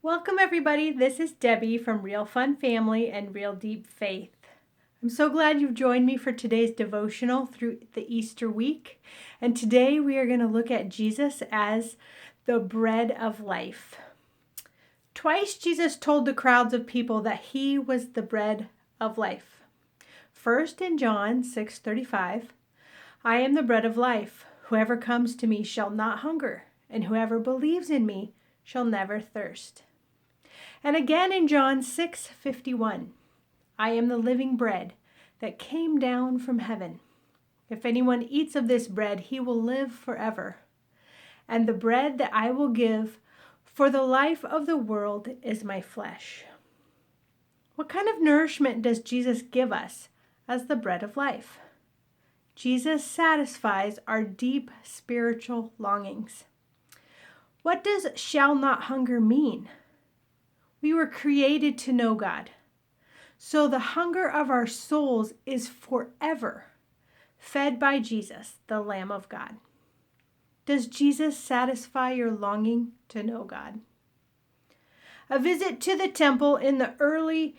Welcome everybody, this is Debbie from Real Fun Family and Real Deep Faith. I'm so glad you've joined me for today's devotional through the Easter week. And today we are going to look at Jesus as the bread of life. Twice Jesus told the crowds of people that he was the bread of life. First in John 6:35, I am the bread of life. Whoever comes to me shall not hunger, and whoever believes in me shall never thirst. And again in John 6:51, I am the living bread that came down from heaven. If anyone eats of this bread, he will live forever. And the bread that I will give for the life of the world is my flesh. What kind of nourishment does Jesus give us as the bread of life? Jesus satisfies our deep spiritual longings. What does shall not hunger mean? We were created to know God. So the hunger of our souls is forever fed by Jesus, the Lamb of God. Does Jesus satisfy your longing to know God? A visit to the temple in the early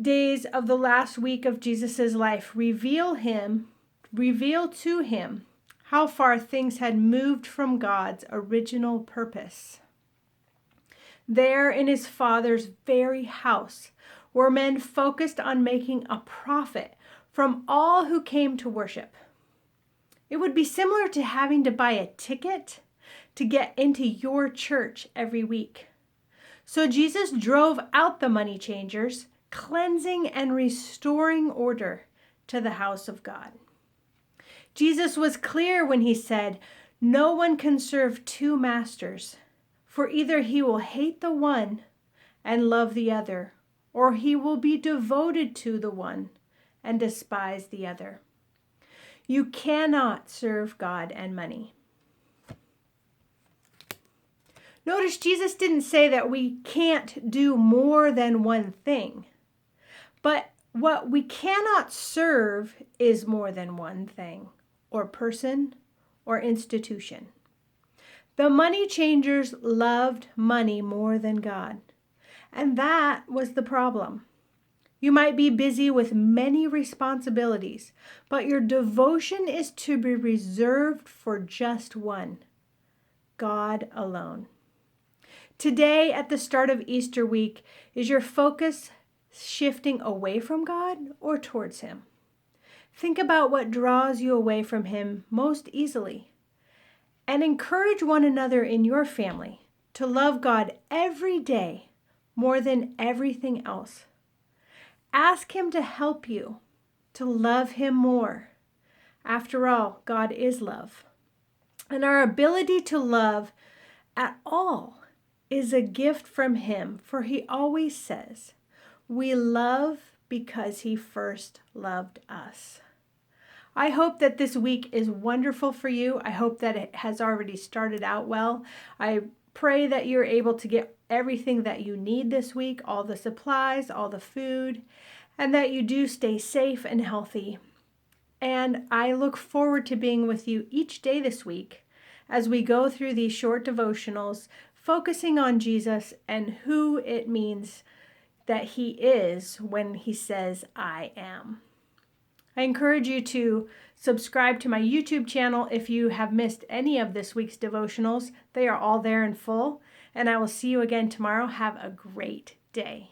days of the last week of Jesus' life revealed to him how far things had moved from God's original purpose. There in his Father's very house were men focused on making a profit from all who came to worship. It would be similar to having to buy a ticket to get into your church every week. So Jesus drove out the money changers, cleansing and restoring order to the house of God. Jesus was clear when he said, no one can serve two masters, for either he will hate the one and love the other, or he will be devoted to the one and despise the other. You cannot serve God and money. Notice Jesus didn't say that we can't do more than one thing, but what we cannot serve is more than one thing, or person, or institution. The money changers loved money more than God, and that was the problem. You might be busy with many responsibilities, but your devotion is to be reserved for just one, God alone. Today, at the start of Easter week, is your focus shifting away from God or towards him? Think about what draws you away from him most easily, and encourage one another in your family to love God every day more than everything else. Ask him to help you to love him more. After all, God is love. And our ability to love at all is a gift from him, for he always says, we love because he first loved us. I hope that this week is wonderful for you. I hope that it has already started out well. I pray that you're able to get everything that you need this week, all the supplies, all the food, and that you do stay safe and healthy. And I look forward to being with you each day this week as we go through these short devotionals, focusing on Jesus and who it means that he is when he says, I am. I encourage you to subscribe to my YouTube channel if you have missed any of this week's devotionals. They are all there in full. And I will see you again tomorrow. Have a great day.